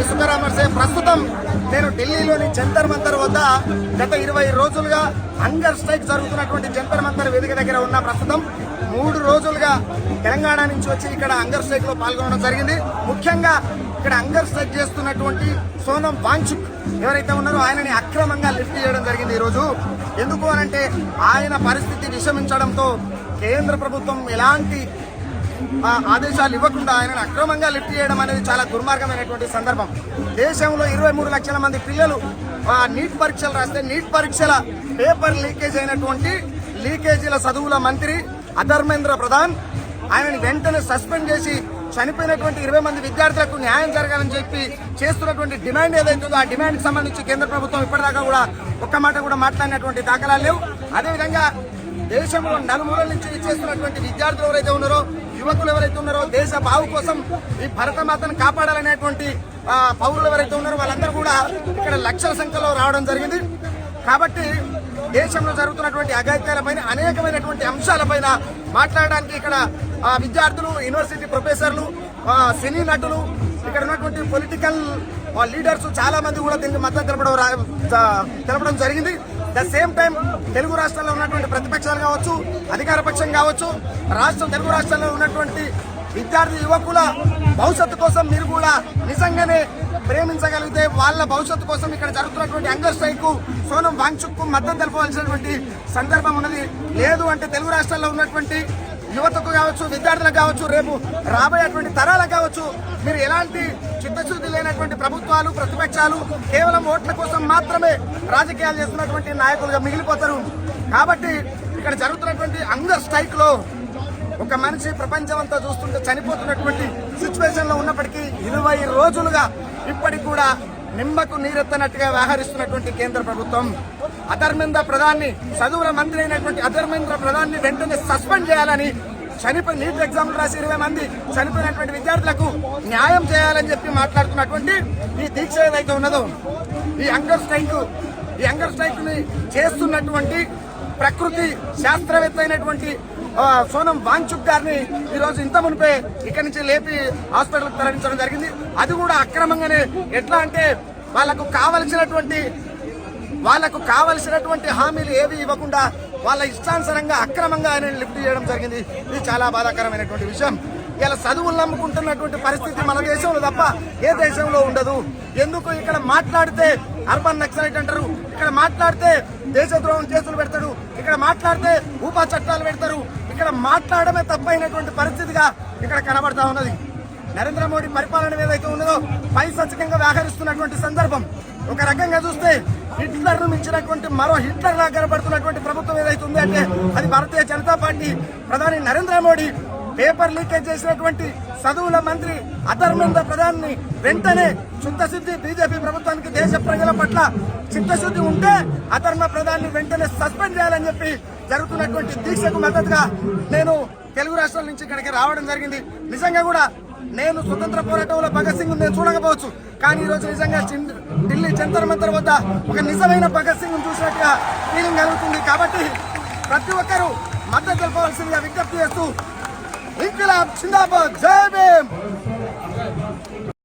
విశ్వకరామర్సే. ప్రస్తుతం నేను ఢిల్లీలోని జంతర్ మంతర్ వద్ద గత 20 రోజులుగా హంగర్ స్ట్రైక్ జరుగుతున్నటువంటి జంతర్ మంతర్ వేదిక దగ్గర ఉన్న. ప్రస్తుతం 3 రోజులుగా తెలంగాణ నుంచి వచ్చి ఇక్కడ హంగర్ స్ట్రైక్ లో పాల్గొనడం జరిగింది. ముఖ్యంగా ఇక్కడ హంగర్ స్ట్రైక్ చేస్తున్నటువంటి సోనం వాంగ్చుక్ ఎవరైతే ఉన్నారో ఆయనని అక్రమంగా లిఫ్ట్ చేయడం జరిగింది ఈరోజు. ఎందుకు అనంటే ఆయన పరిస్థితి విషమించడంతో కేంద్ర ప్రభుత్వం ఎలాంటి ఆదేశాలు ఇవ్వకుండా ఆయనను అక్రమంగా లిఫ్ట్ చేయడం అనేది చాలా దుర్మార్గమైనటువంటి సందర్భం. దేశంలో 23 లక్షల మంది పిల్లలు నీట్ పరీక్షలు రాస్తే నీట్ పరీక్షల పేపర్ లీకేజ్ అయినటువంటి లీకేజీల చదువుల మంత్రి అధర్మేంద్ర ప్రధాన్ ఆయనని వెంటనే సస్పెండ్ చేసి చనిపోయినటువంటి 20 మంది విద్యార్థులకు న్యాయం జరగాలని చెప్పి చేస్తున్నటువంటి డిమాండ్ ఏదైతుందో ఆ డిమాండ్కి సంబంధించి కేంద్ర ప్రభుత్వం ఇప్పటిదాకా కూడా ఒక్క మాట కూడా మాట్లాడినటువంటి దాఖలాలు లేవు. అదేవిధంగా దేశంలో నలుమూలల నుంచి చేస్తున్నటువంటి విద్యార్థులు ఎవరైతే ఉన్నారో, యువకులు ఎవరైతే ఉన్నారో, దేశ బావు కోసం ఈ భరతమాతను కాపాడాలనేటువంటి పౌరులు ఎవరైతే ఉన్నారో వాళ్ళందరూ కూడా ఇక్కడ లక్షల సంఖ్యలో రావడం జరిగింది. కాబట్టి దేశంలో జరుగుతున్నటువంటి అఘాయిత్యాలపైన అనేకమైనటువంటి అంశాలపైన మాట్లాడడానికి ఇక్కడ విద్యార్థులు, యూనివర్సిటీ ప్రొఫెసర్లు, సినీ నటులు, ఇక్కడ ఉన్నటువంటి పొలిటికల్ లీడర్స్ చాలా మంది కూడా దీనికి మద్దతు తెలపడం జరిగింది. ద సేమ్ టైం తెలుగు రాష్ట్రాల్లో ఉన్నటువంటి ప్రతిపక్షాలు కావచ్చు, అధికార పక్షం కావచ్చు, తెలుగు రాష్ట్రాల్లో ఉన్నటువంటి విద్యార్థి యువకుల భవిష్యత్తు కోసం మీరు కూడా నిజంగానే ప్రేమించగలిగితే వాళ్ళ భవిష్యత్తు కోసం ఇక్కడ జరుగుతున్నటువంటి హంగర్ స్ట్రైక్ సోనం వాంగ్చుక్ కు మద్దతు తెలపవలసినటువంటి సందర్భం ఉన్నది. లేదు అంటే తెలుగు రాష్ట్రాల్లో ఉన్నటువంటి యువతకు కావచ్చు, విద్యార్థులకు కావచ్చు, రేపు రాబోయేటువంటి తరాలకు కావచ్చు, మీరు ఎలాంటి చిత్తశుద్ధి లేనటువంటి ప్రభుత్వాలు, ప్రతిపక్షాలు కేవలం ఓట్ల కోసం మాత్రమే రాజకీయాలు చేస్తున్నటువంటి నాయకులుగా మిగిలిపోతారు. కాబట్టి ఇక్కడ జరుగుతున్నటువంటి హంగర్ స్ట్రైక్ లో ఒక మనిషి ప్రపంచం అంతా చూస్తుంటే చనిపోతున్నటువంటి సిచ్యువేషన్ లో ఉన్నప్పటికీ 20 రోజులుగా ఇప్పటికి కూడా నిమ్మకు నీరెత్తనట్టుగా వ్యవహరిస్తున్నటువంటి కేంద్ర ప్రభుత్వం అధర్మేంద్ర ప్రధాన్ని, చదువుల మంత్రి అయినటువంటి అధర్మేంద్ర ప్రధాన్ని వెంటనే సస్పెండ్ చేయాలని, చనిపోయి నీట్ ఎగ్జామ్ రాసి 20 మంది చనిపోయినటువంటి విద్యార్థులకు న్యాయం చేయాలని చెప్పి మాట్లాడుతున్నటువంటి ఈ దీక్ష ఏదైతే ఉన్నదో, ఈ హంగర్ స్ట్రైక్ ని చేస్తున్నటువంటి ప్రకృతి శాస్త్రవేత్త అయినటువంటి సోనం వాంగ్చుక్ గారిని ఈరోజు ఇంత మునిపే ఇక్కడి నుంచి లేపి హాస్పిటల్కి తరలించడం జరిగింది. అది కూడా అక్రమంగానే. ఎట్లా అంటే వాళ్ళకు కావలసినటువంటి హామీలు ఏవి ఇవ్వకుండా వాళ్ళ ఇష్టానుసారంగా అక్రమంగా ఆయన లిఫ్ట్ చేయడం జరిగింది. ఇది చాలా బాధాకరమైనటువంటి విషయం. ఇలా చదువులు నమ్ముకుంటున్నటువంటి పరిస్థితి మన దేశంలో తప్ప ఏ దేశంలో ఉండదు. ఎందుకు ఇక్కడ మాట్లాడితే అర్బన్ నక్సలైట్ అంటారు, ఇక్కడ మాట్లాడితే దేశద్రోహం కేసులు పెడతారు, ఇక్కడ మాట్లాడితే ఊపా చట్టాలు పెడతారు. ఇక్కడ మాట్లాడమే తప్పైనటువంటి పరిస్థితిగా ఇక్కడ కనబడతా ఉన్నది. నరేంద్ర మోడీ పరిపాలన ఏదైతే ఉన్నదో పైశాచికంగా వ్యవహరిస్తున్నటువంటి సందర్భం. ఒక రకంగా చూస్తే హిట్లర్ ను మించినటువంటి మరో హిట్లర్ లా కనబడుతున్నటువంటి ప్రభుత్వం ఏదైతే ఉంది అంటే అది భారతీయ జనతా పార్టీ ప్రధాని నరేంద్ర మోడీ. పేపర్ లీకేజ్ చేసినటువంటి చదువుల మంత్రి అధర్మేంద్ర ప్రధాన్ ని వెంటనే చిత్తశుద్ధి, బీజేపీ ప్రభుత్వానికి దేశ ప్రజల పట్ల చిత్తశుద్ధి ఉంటే అధర్మ ప్రధాన్ ని వెంటనే సస్పెండ్ చేయాలని చెప్పి జరుగుతున్నటువంటి దీక్షకు మద్దతుగా నేను తెలుగు రాష్ట్రాల నుంచి ఇక్కడికి రావడం జరిగింది. నిజంగా కూడా నేను స్వతంత్ర పోరాటంలో భగత్ సింగ్ నేను చూడకపోవచ్చు, కానీ ఈ రోజు నిజంగా ఢిల్లీ జంతర్ మంతర్ వద్ద ఒక నిజమైన భగత్ సింగ్ చూసినట్టుగా ఫీలింగ్ కలుగుతుంది. కాబట్టి ప్రతి ఒక్కరూ మద్దతు తెలపవలసిందిగా విజ్ఞప్తి చేస్తూ ఇంక్విలాబ్ జిందాబాద్, జై భీమ్.